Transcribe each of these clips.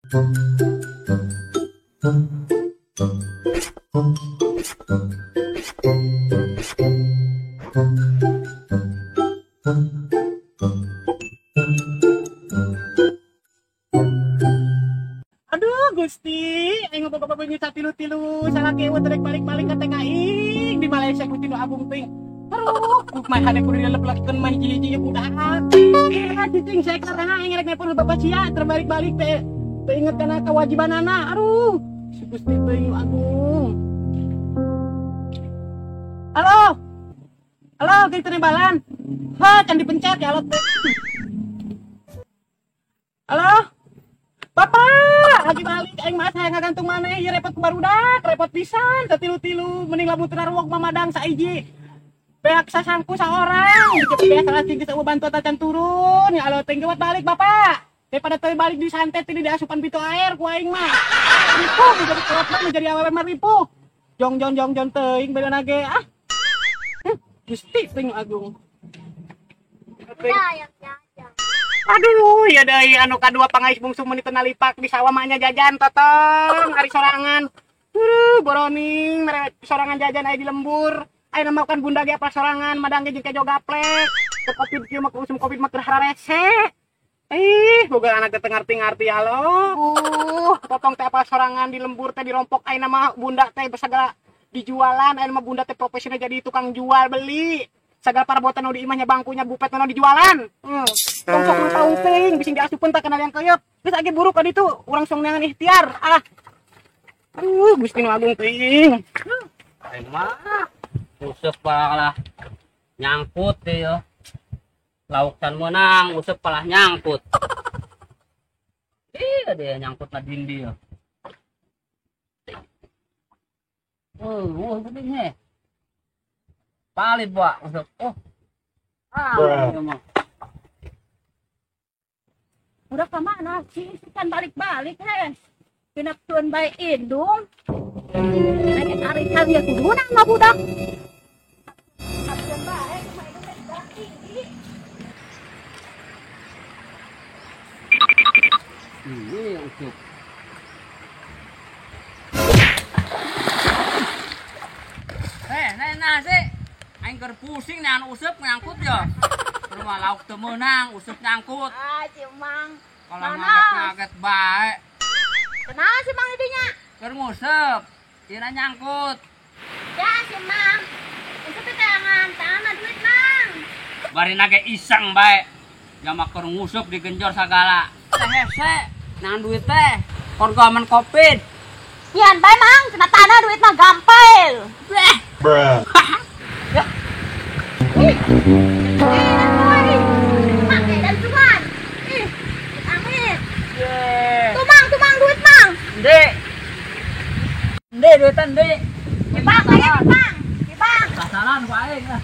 Aduh Gusti, aing boga babeunya tilu-tilu salah kewet rek balik-balik ka TKI di Malaysia Gusti nu agung teuing. Aduh, mah hade kudu dileplepkeun mah hiji-hiji budak. Ah, cicing saya karena aing rek nepon bapak sia terbalik-balik teh. Teu inget kana kewajibanana. Aduh, si Gusti teuing nu agung. Halo. Halo, kita balan. Ha, can dipencet ya lo. Halo. Bapak, lagi balik aing mah hayang ngagantung maneh ieu repot ku barudak, repot pisan tatilu-tilu mending lamun teu naruwog mamadang saiji. Beak sasangku saorang, dikit beak salah tinggi saueuh bantu tacan turun. Ya alo teh gewat balik Bapak. Daripada teu balik di santet ini di asupan pitu air ku aing mah. Ripuh menjadi kuat mah menjadi awewe mah ripuh. Jong teuing beunana ge ah. Gusti teuing agung. Aduh, ya deui anu kadua pangais bungsu meuni teu nalipak di sawah mahnya jajan totong ari sorangan. Boroning mere sorangan jajan aya di lembur. Aya makan bunda ge apa sorangan madang ge jeung kejo gaplek. Teu covid kieu mah usum covid mah keur hararese. Boga anak teh ngarti-ngarti alo. Totong teh apa sorangan di lembur teh dirompok ayeuna mah bunda teh segala dijualan, ayeuna mah bunda teh profesional jadi tukang jual beli. Sagala parabotan nu di imahnya bangkunya bupet nu dijualan. Tong tahu teuing bising diasupeun teh kana yang keuyeut. Geus age buruk ka ditu, urang song neangan ikhtiar. Gusti nu agung teuing. Aing mah useup palah nyangkut teh yo. Lauk can meunang useup palah nyangkut. Iya dia nyangkut na dindi yo. Geuning he. Palit ba useup. Ngomong. Udah ke mana sih? Kan balik-balik he. Pinapkeun bae indung. Nek ari kali aku gunang mah budak. Pinapkeun bae kumaha itu teh tinggi. Ini useup. Nah sih. Aing keur pusing nih anu useup nyangkut yo. Rumah lauk teu meunang, useup nyangkut. Cimang. Kalau ngaget-ngaget bae. Kenapa sih Mang didinya? Keur nguseup, dina nyangkut. Ya Cimang. Itu teh tangan duit Mang. Bari nage iseng bae. Jama keur nguseup digenjor sagala. Teh hese, nang duit teh. Korgoman Covid. Pian bae Mang, cenah tanah duit mah gampil. Bruh. Tumang duit Mang. Ende duitan ende. Bang, aya Bang. Bang. Sasaran ku aing lah.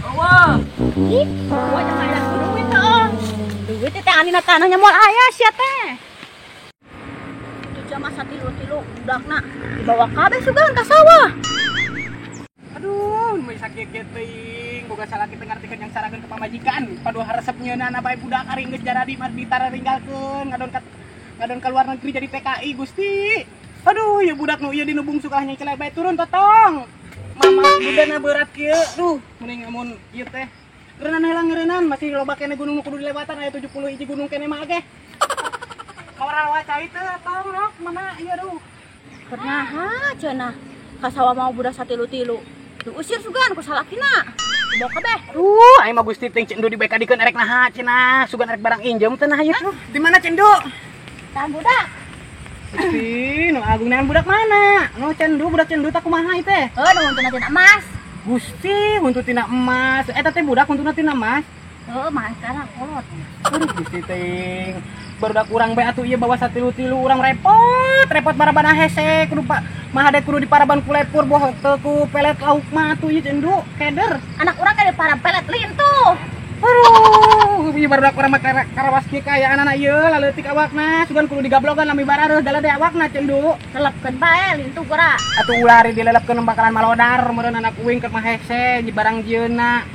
Eueuh. Gua jangan ada duit teh. Duit teh anina tanahnya moal aya sia teh. Itu jama satilu-tilu budakna dibawa kabeh sugan ka sawah. Aduh, mun sakit teuing boga salah kita ngartikeun yang sarageun ka pamajikan. Padu haresep nyeunana bae budak ari geus jaradi mah ditaringgalkeun ngadon ka luar negeri jadi TKI Gusti. Aduh, ya budak nu ieu dinu bungsu kahnya celek bae turun totong. Mama budana berat kieu. Duh, mending amun ieu teh ngeureunana heula ngeureunana masih loba kene gunung nu kudu dilewatan aya 71 gunung kene mah ge. Moral wae cai teh tong rok mana ieu aduh. Kunaha cenah? Ka sawah mau budak satilu-tilu. Diusir sugan ku salakina. Dibawa kabeh. Aduh, aing mah Gusti teh cendu dibekadikeun erek naha cenah, sugan erek barang injem teh nah ieu. Di mana cendu? Tah budak. Gusti, nu agung neangan budak mana? Nu cendu budak cendu tak kumaha ieu teh? Nu huntunna emas. Gusti, huntut tina emas. Eta teh budak huntutna tina emas. Mas kana kolot. Aduh, Gusti teh. Barudak urang bae atuh ieu bawa satilu-tilu urang repot barabana hese kudu mahade kudu diparaban ku lepur boh teu ku pelet lauk mah atuh ieu cendu keder. Anak urang ka para pelet lintuh. Aduh, ieu barudak urang mah karawas kieu kaayaan ieu laleutik awakna sugan kudu digablogan lami barareuh galade awakna cendu. Telepkeun bae lintuh gora. Atuh ular dilelepkeun bakalan malodar meureun anak uing keur mah hese barang jieuna.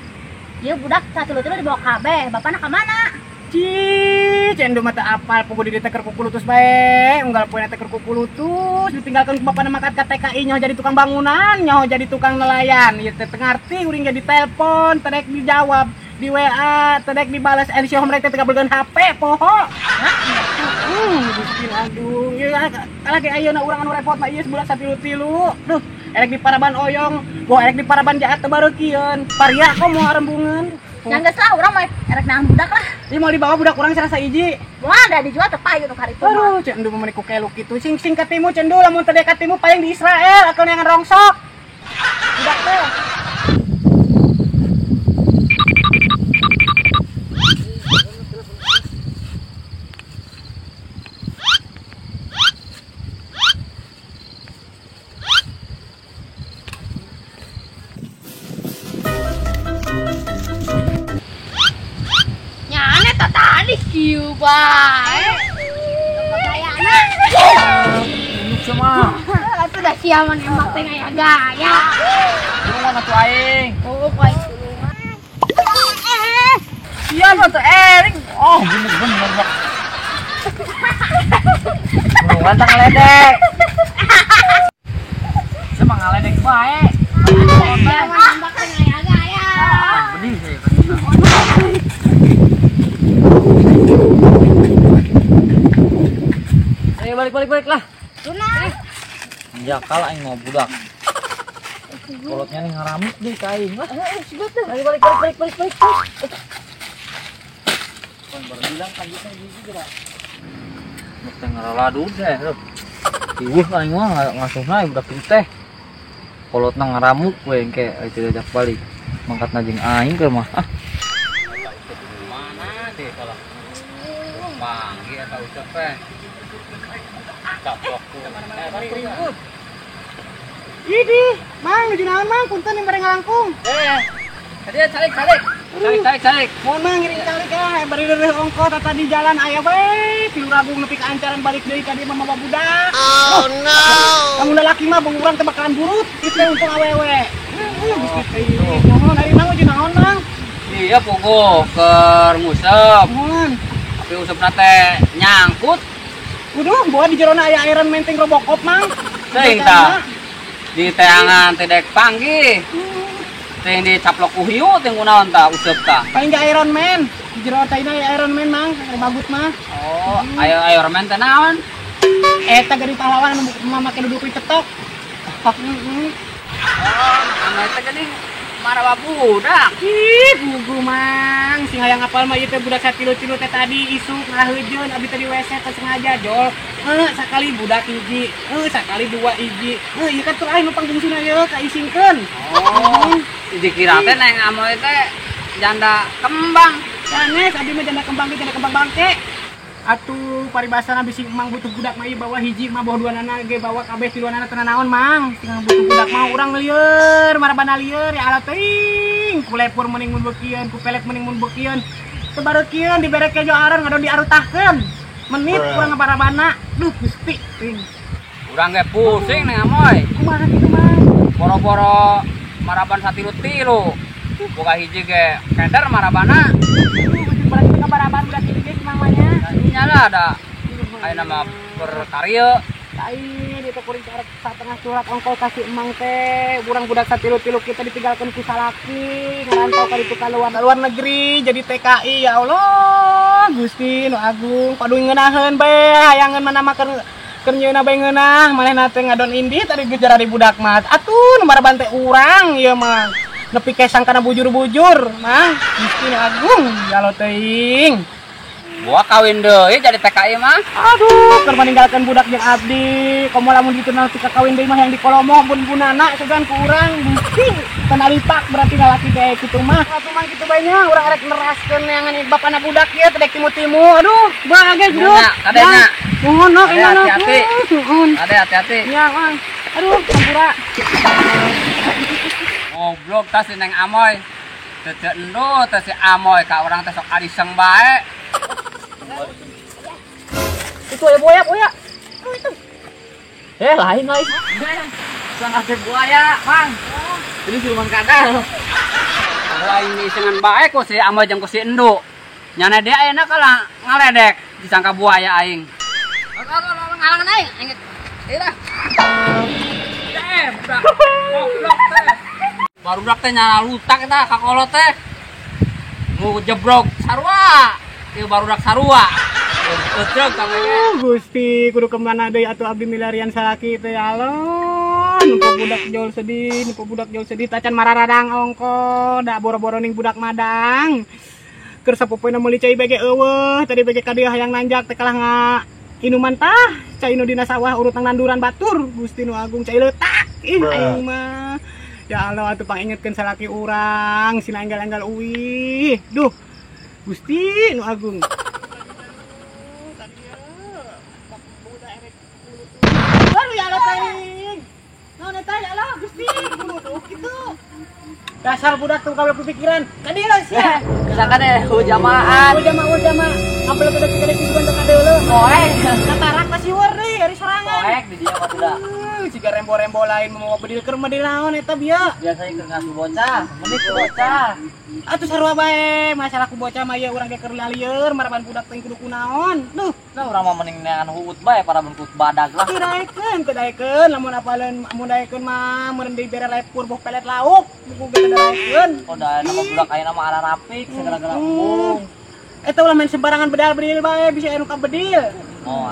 Ieu budak satilu-tilu dibawa kabeh. Bapana ka mana? Cik, Cendo mata apal pokok di teker kuku lutus bae, unggal poe teker kuku lutus, ditinggalkan ke bapak makat ka TKI nyaho jadi tukang bangunan, nyaho jadi tukang nelayan. Ieu teh ngarti uring jadi telepon, tedek dijawab di WA, tedek dibalas ensio mereka teh kabelkeun HP poho. Gusti aduh, ieu lagi ayeuna urang anu repot mah ieu sebulan satilu-tilu. Duh, erek di paraban oyong, gua erek di paraban jahat teu bareukeun. Paria kok mau arembungeun. Yang geus lah urang mah erek nahan budak lah. Ini mau dibawa budak urang serasa hiji. Wah, ada dijual teu payu nu karitu. Aduh, cendu memeniku keluk gitu. Sing ka timu cendu lamun teu ka timu paling di Israel akeun yang rongsok. Budak teh. Nyane tadi kieu bae. Kayana. Ini cuma. Atuh dah sia mah nembak teh aya gaya. Lu mana tuh aing? Oh, poe Iya mah tuh Erik. Oh, bener-bener bak. Lu ngantang ledek. Sama ngaledek bae. nembak teh aya gaya. Bening saya. Ayo balik lah. Tunah. Ya kalah aing mau budak. Kolotnya nih ngaramuk deh ka aing lah. Ayo balik. Baru bilang lanjutnya gigi gerak. Nuk teh ngaraladu deh. Iweuh aing mah ngasuhna budak kitu teh. Kolotna ngaramuk we engke aya diajak balik. Mangkatna jeung aing ke mah. Ah. Mana deh kalau panggil atau ucap teh. Idi, Mang, nuju naon Mang? Punten yang bareng ngalangkung. Tadi calik. Mohon Mang ngiring calik ya, bari deureuh ongko tata di jalan aya bae, pilu ragung nepi ka ancaran balik deui ka dieu mah mama budak. Oh no. Kamu lelaki mah bung urang teh bakalan burut, itu untung awewe. Gusti teh. Mohon ari Mang nuju naon Mang? Iya pogo keur ngusep. Mohon. Tapi usepna teh nyangkut. Kudu bawa di jerona aya Iron Man ting Robocop Mang. Teuing tah. Di teangan teh dek panggih. Teuing dicaplok ku hiu teh kunaon tah usep tah. Paling gak Iron Man. Di jerona teh aya Iron Man Mang, bagut mah. Oh, ayo remen teh naon? Eta geuning pahlawan anu make duduk di cetok. Oh, anu teh geuning marawa budak. Ih, gugu Mang, sing hayang apal mah ieu teh budak satilu-tilu teh tadi isuk ngaheujeun abi teh di WC teh sengaja jol. Sakali budak hiji, sakali dua hiji. Ieu kan tur aya nu panggungsina ieu kaisingkeun. Oh, dikira teh neng amoy teh janda kembang. Sanes abi mah janda kembang bangke. Atuh paribasana bisi Mang butuh budak mah ieu bawa hiji mah bawa duanana ge bawa kabeh tiluanana teu naon Mang. Tinggal butuh budak mah urang lieur, marabana lieur ya Allah teuing. Kulepur meuning mun beukieun, kupelet meuning mun beukieun. Teu bareukeun dibereke jo areun ngadon diarutahkeun. Menit urang ngabarabana. Duh Gusti teuing. Urang ge pusing neng amoy. Kumaha kitu Mang? Boro-boro maraban satilu-tilu. Boga hiji ge keder marabana. Berarti kita baraban udah tinggi semuanya. Nyala ada ayo nama berkarya Lain itu kuring karek satengah surat ongkol kasih emang teh urang budak satilu-tilu kita ditinggalkan ku salaki ngarantau ka ditu ka luar negeri jadi TKI ya Allah Gusti nu agung padu ngeunaheun bae hayangeun manama keur nyieuna bae ngeunah manehna teh ngadon indi tadi gejar di budak mah atuh nu maraban teh urang ieu mah nepi kesang kana bujur-bujur Mang Gusti nu agung ya Allah teuing. gua kawin deui jadi TKI mah. Aduh, keur meninggalkan budak jeung abdi. Komo lamun ditu nanti kakawin deui mah yang di Kolomo bun-bunana sugan ku urang Gusti. Tanalipak berarti lalaki teh kitu mah. Atuh mah kitu bae nya urang rek neraskeun yang bapana budak ieu teh dek timu-timu. Aduh, bahagia judul. Kadenya. Nuhun no hati-hati. Nuhun. Ade hati-hati. Ya, Mang. Aduh, sampura. Goblok tah si Neng Amoy. Teu endo teh si Amoy ka urang teh sok ariseng bae. Itu ya boya. Itu. Lain. Sang ake buaya, Mang. Ini siluman kadal. Kalau ini isengan bae kok si Amoy jeung ku si Endo. Nyana dia ayeuna kalah ngaledek disangka buaya aing. Ngalangan aing. Ira. Goblok teh. Barudak teh nyana lutak eta ka kolot teh. Nu jebrok sarua. Ieu barudak sarua. Euceug kamenge. Gusti kudu kemana deui atuh abdi milarian salaki teh alon. Nu budak jol sedih tacan mararadang ongko da boro-boro ning budak madang. Keur sapopoeuna meuli cai bege eueuh tadi bege ka dieu hayang nanjak teh kalah inuman tah cai nu dina sawah urut nang nanduran batur Gusti nu agung cai leutak ih aing mah ya Allah atuh pangingetkeun salaki urang sina enggal-enggal uwih duh Gusti nu agung baru ya Allah teuing naon eta ya Allah Gusti kudu tuh kitu dasar budak tuh kabel pikiran tadi lah sia Kesangka deh hujamaan. Ujama ambil budak kita di sini ka deuleuh Koek. katarak ka siweur deui hari sorangan Koek di dia mah udah. Siga rembo-rembo lain mau bedil keur mah di naon eta bieu Biasanya keur ngasuh bocah, menit ke bocah. atuh sarua bae masalah ku bocah mah ieu urang ge keur lieur maraban budak teh kudu kunaon duh Nah urang mah mending neangan huut bae para bengkut badag lah. kedaekeun lamun apaleun mun daekeun mah meureun deui bere lepur boh pelet lauk buku ge daekeun Udah nama budak ayeuna mah ala rapik segala-gala embung. eta ulah main sembarangan bedal-bedil bae bisa anu ka bedil Oh,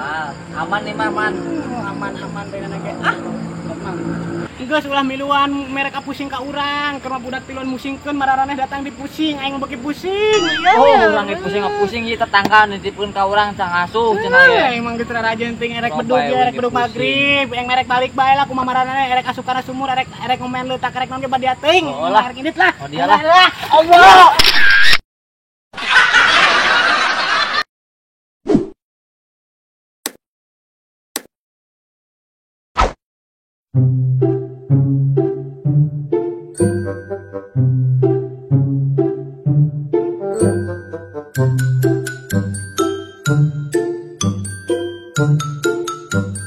aman nih mah man. aman bae na ge geus ulah miluan mereka pusing ka urang keur mah budak tiluan musingkeun mararaneh datang dipusing aing beuki pusing ieu Oh, urang ge pusing ieu tetangga nitipkeun ka urang can asuh cenah ye. emang gitu rajin ting erek bedug ya erek bedug magrib yang merek balik bae lah kumaha maranana erek asup kana sumur erek ngomen leutak erek naon ge badia teuing Oh lah. erek indit lah Oh dia lah. Allah Thank you.